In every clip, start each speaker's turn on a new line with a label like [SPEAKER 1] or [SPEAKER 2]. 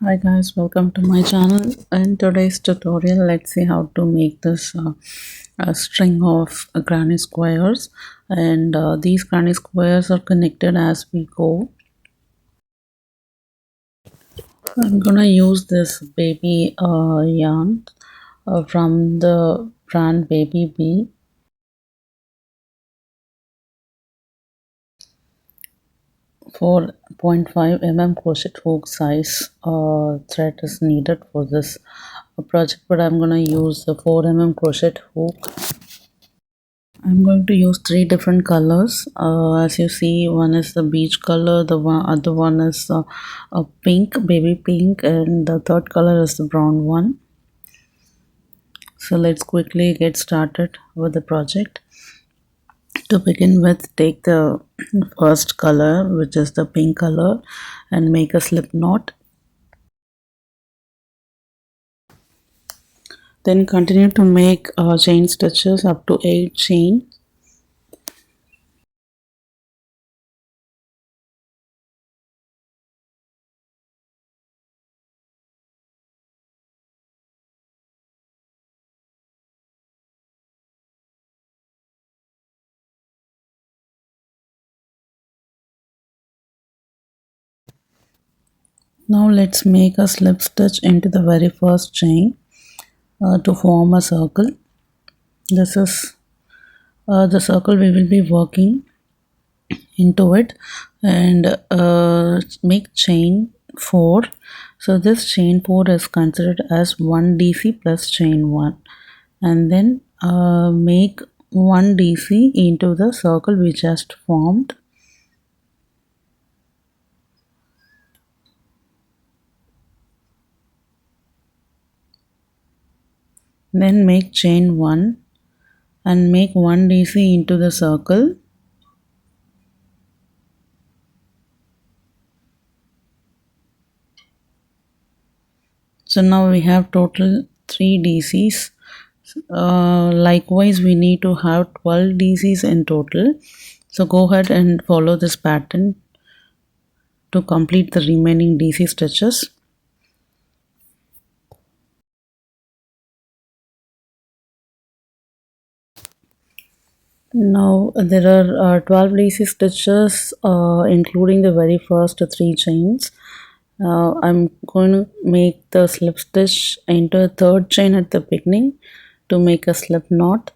[SPEAKER 1] Hi guys, welcome to my channel. In today's tutorial, let's see how to make this a string of granny squares, and these granny squares are connected as we go. I'm gonna use this baby yarn from the brand Baby Bee. 4.5 crochet hook size thread is needed for this project, but I'm gonna use the 4 crochet hook. I'm going to use three different colors. As you see, one is the beige color, the other one is a pink, baby pink, and the third color is the brown one. So let's quickly get started with the project. To begin with, take the first color, which is the pink color, and make a slip knot. Then continue to make chain stitches up to 8 chain. Now let's make a slip stitch into the very first chain to form a circle. This is the circle we will be working into it, and make chain 4. So this chain 4 is considered as 1 DC plus chain 1, and then make 1 DC into the circle we just formed. Then make chain 1 and make 1 DC into the circle. So now we have total 3 DCs. Likewise, we need to have 12 DCs in total. So go ahead and follow this pattern to complete the remaining DC stitches. Now there are 12 DC stitches, including the very first 3 chains. I'm going to make the slip stitch into a third chain at the beginning to make a slip knot.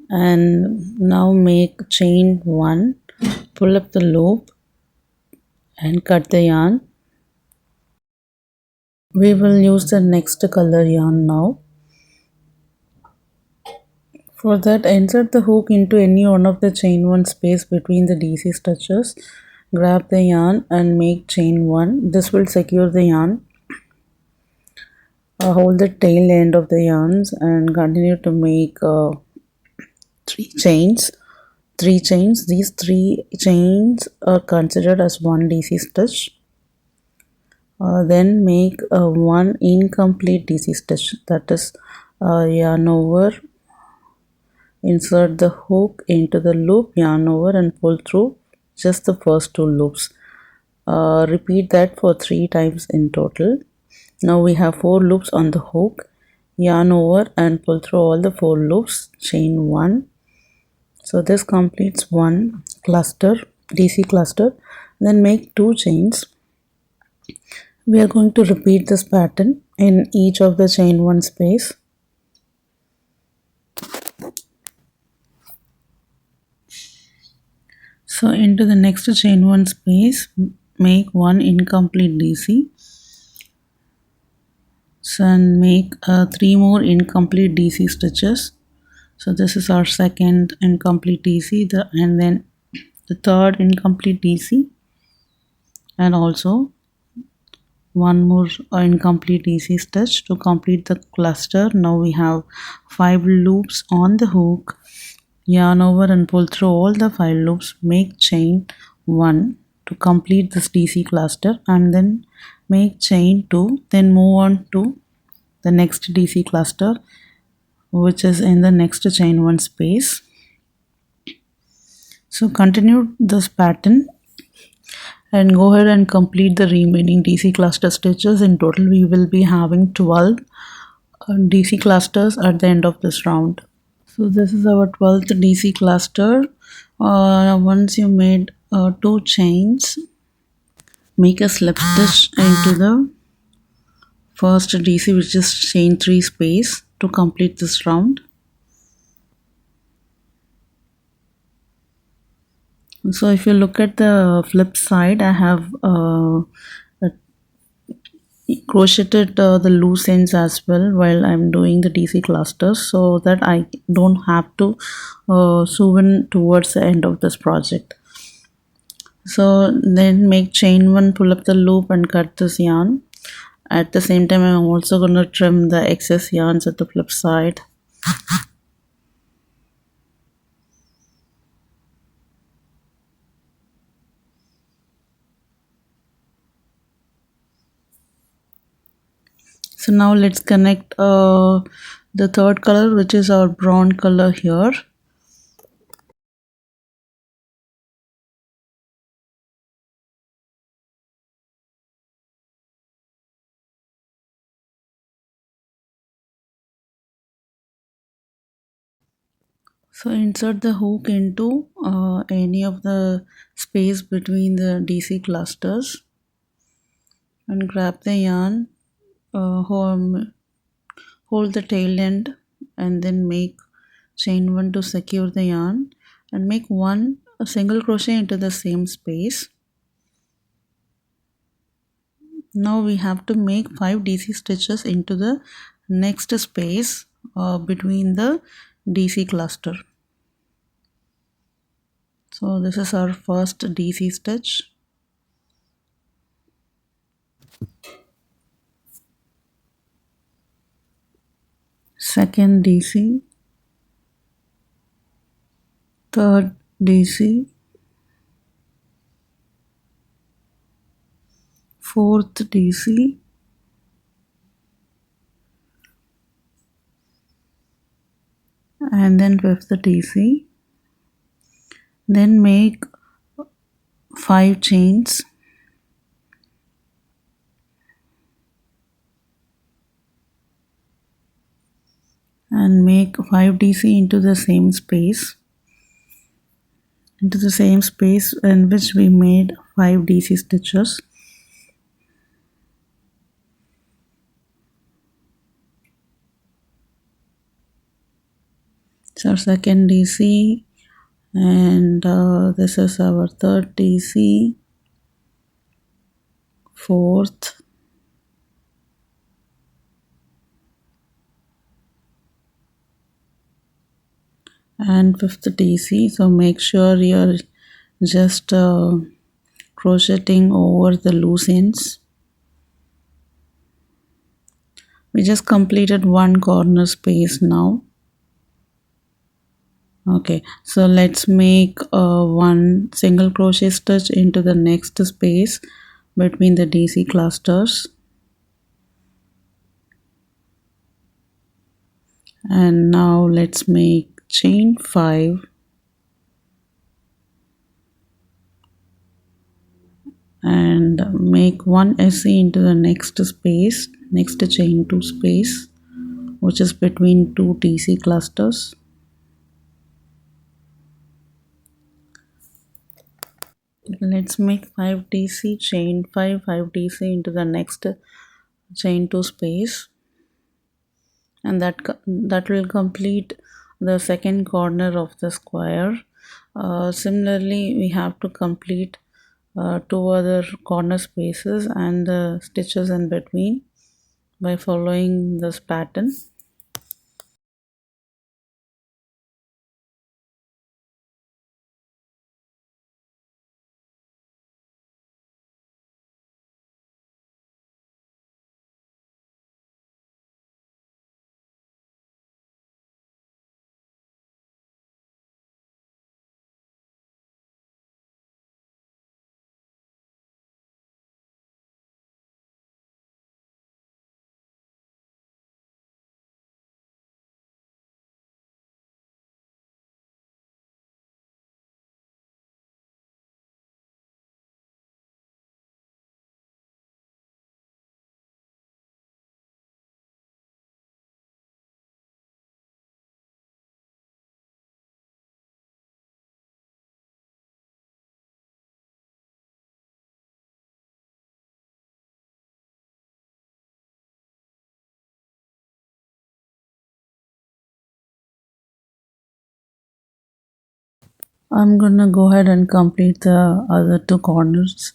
[SPEAKER 1] And now make chain 1, pull up the loop and cut the yarn. We will use the next color yarn now. For that, insert the hook into any one of the chain 1 space between the DC stitches. Grab the yarn and make chain 1. This will secure the yarn. Hold the tail end of the yarns and continue to make 3 chains. 3 chains. These 3 chains are considered as 1 DC stitch. Then make 1 incomplete DC stitch, that is yarn over, insert the hook into the loop, yarn over and pull through just the first 2 loops. Repeat that for 3 times in total. Now we have 4 loops on the hook, yarn over and pull through all the 4 loops, chain 1. So this completes 1 cluster, DC cluster. Then make 2 chains. We are going to repeat this pattern in each of the chain 1 space. So into the next chain 1 space, make 1 incomplete DC. So and make 3 more incomplete DC stitches. So this is our second incomplete DC, and then the third incomplete DC, and also 1 more incomplete DC stitch to complete the cluster. Now we have 5 loops on the hook, yarn over and pull through all the 5 loops, make chain 1 to complete this DC cluster, and then make chain 2, then move on to the next DC cluster, which is in the next chain 1 space. So continue this pattern and go ahead and complete the remaining DC cluster stitches. In total we will be having 12 DC clusters at the end of this round. So this is our 12th DC cluster. Once you made two chains, make a slip stitch into the first DC, which is chain 3 space, to complete this round. So if you look at the flip side, I have crocheted the loose ends as well while I'm doing the DC clusters, so that I don't have to sew in towards the end of this project. So then make chain 1, pull up the loop and cut this yarn. At the same time I'm also going to trim the excess yarns at the flip side. So now let's connect the third color, which is our brown color here. So insert the hook into any of the space between the DC clusters and grab the yarn, hold the tail end and then make chain 1 to secure the yarn and make a single crochet into the same space. Now we have to make 5 DC stitches into the next space between the DC cluster. So this is our first DC stitch. Second DC, third DC, fourth DC, and then fifth DC. Then make 5 chains, and make 5 DC into the same space, in which we made 5 DC stitches. So our second DC, and this is our third DC, fourth, and fifth DC. So make sure you're just crocheting over the loose ends. We just completed one corner space now. Okay, so let's make one single crochet stitch into the next space between the DC clusters, and now let's make chain 5 and make one SE into the next space, next chain 2 space, which is between two DC clusters. Let's make 5 DC, chain 5, 5 DC into the next chain 2 space, and that will complete the second corner of the square. Similarly, we have to complete 2 other corner spaces and the stitches in between by following this pattern. I'm gonna go ahead and complete the other two corners,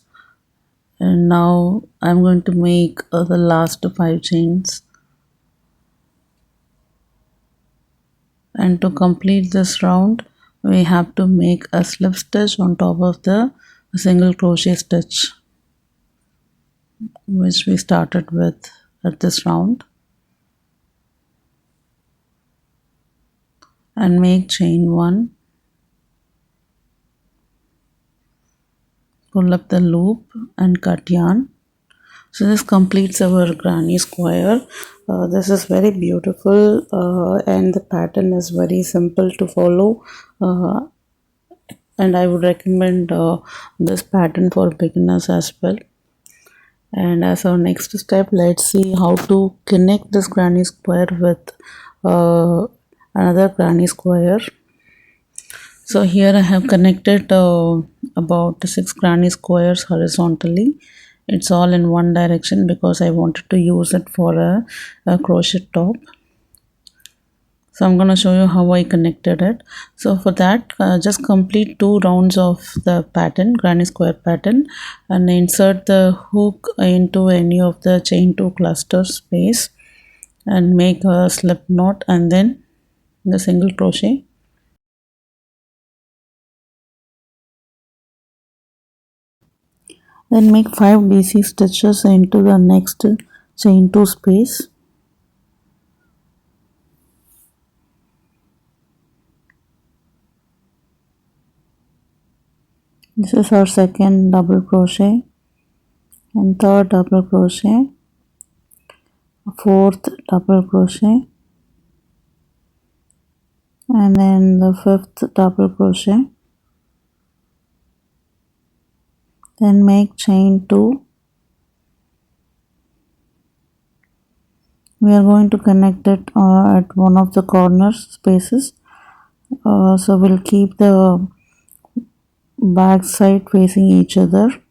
[SPEAKER 1] and now I'm going to make the last 5 chains. And to complete this round, we have to make a slip stitch on top of the single crochet stitch which we started with at this round, and make chain 1, pull up the loop and cut yarn. So this completes our granny square. This is very beautiful, and the pattern is very simple to follow, and I would recommend this pattern for beginners as well. And as our next step, let's see how to connect this granny square with another granny square. So here I have connected about 6 granny squares horizontally. It's all in one direction because I wanted to use it for a crochet top. So I'm going to show you how I connected it. So for that, just complete 2 rounds of the pattern, granny square pattern, and insert the hook into any of the chain 2 cluster space and make a slip knot and then the single crochet. Then make 5 DC stitches into the next chain 2 space. This is our second double crochet and third double crochet, fourth double crochet, and then the fifth double crochet. Then make chain 2. We are going to connect it at one of the corner spaces. So we'll keep the back side facing each other.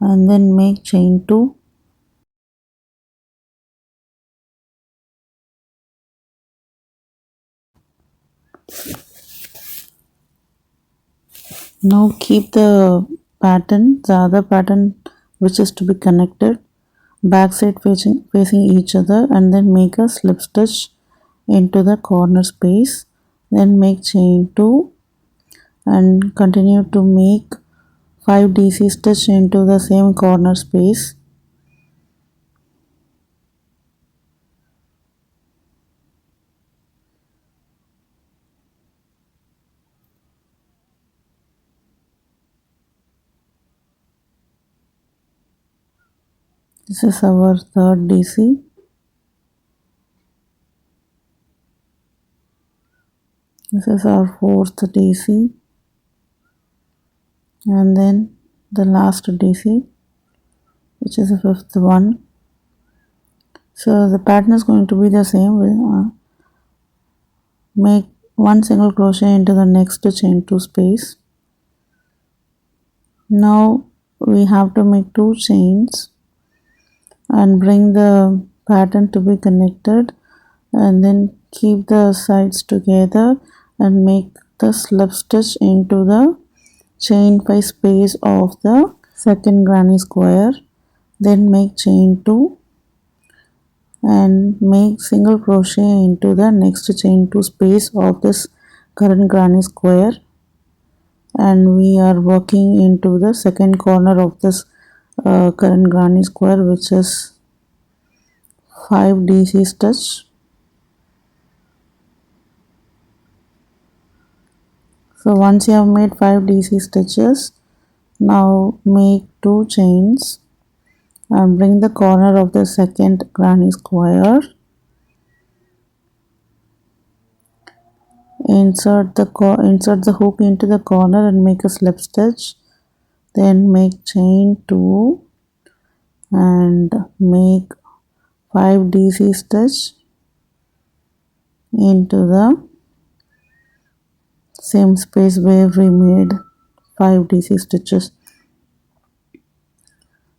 [SPEAKER 1] And then make chain 2. Now keep the pattern, the other pattern which is to be connected, back side facing each other, and then make a slip stitch into the corner space. Then make chain 2 and continue to make 5 DC stitch into the same corner space. This is our third DC. This is our fourth DC, and then the last DC, which is the fifth one. So the pattern is going to be the same. We'll make one single crochet into the next chain 2 space. Now we have to make 2 chains and bring the pattern to be connected, and then keep the sides together and make the slip stitch into the chain 5 space of the second granny square. Then make chain 2 and make single crochet into the next chain 2 space of this current granny square, and we are working into the second corner of this current granny square, which is 5 DC stitch. So once you have made 5 DC stitches, now make 2 chains and bring the corner of the second granny square, insert the hook into the corner and make a slip stitch. Then make chain 2 and make 5 DC stitch into the same space where we made 5 DC stitches.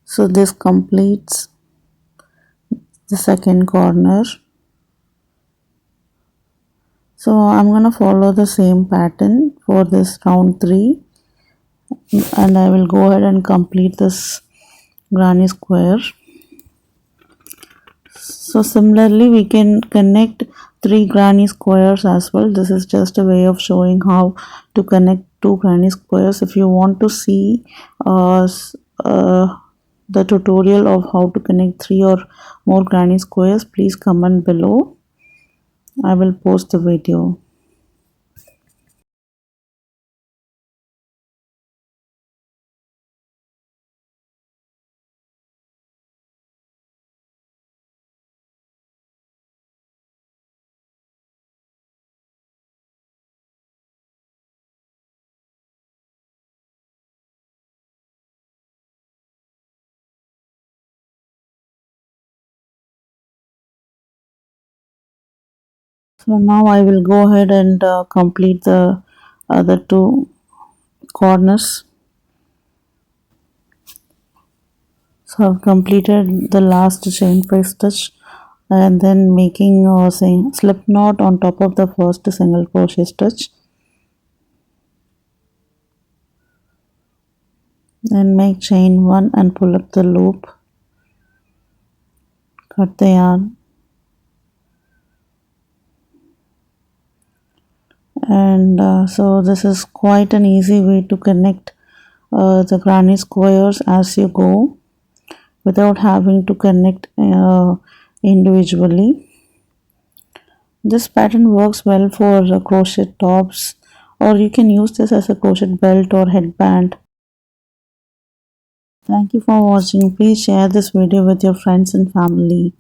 [SPEAKER 1] So this completes the second corner. So I'm gonna follow the same pattern for this round 3, and I will go ahead and complete this granny square. So similarly we can connect 3 granny squares as well. This is just a way of showing how to connect 2 granny squares. If you want to see the tutorial of how to connect 3 or more granny squares, please comment below. I will post the video. So now I will go ahead and complete the other 2 corners. So I've completed the last chain 5 stitch and then making a slip knot on top of the first single crochet stitch, then make chain 1 and pull up the loop, cut the yarn, and so this is quite an easy way to connect the granny squares as you go without having to connect individually. This pattern works well for crochet tops, or you can use this as a crochet belt or headband. Thank you for watching. Please share this video with your friends and family.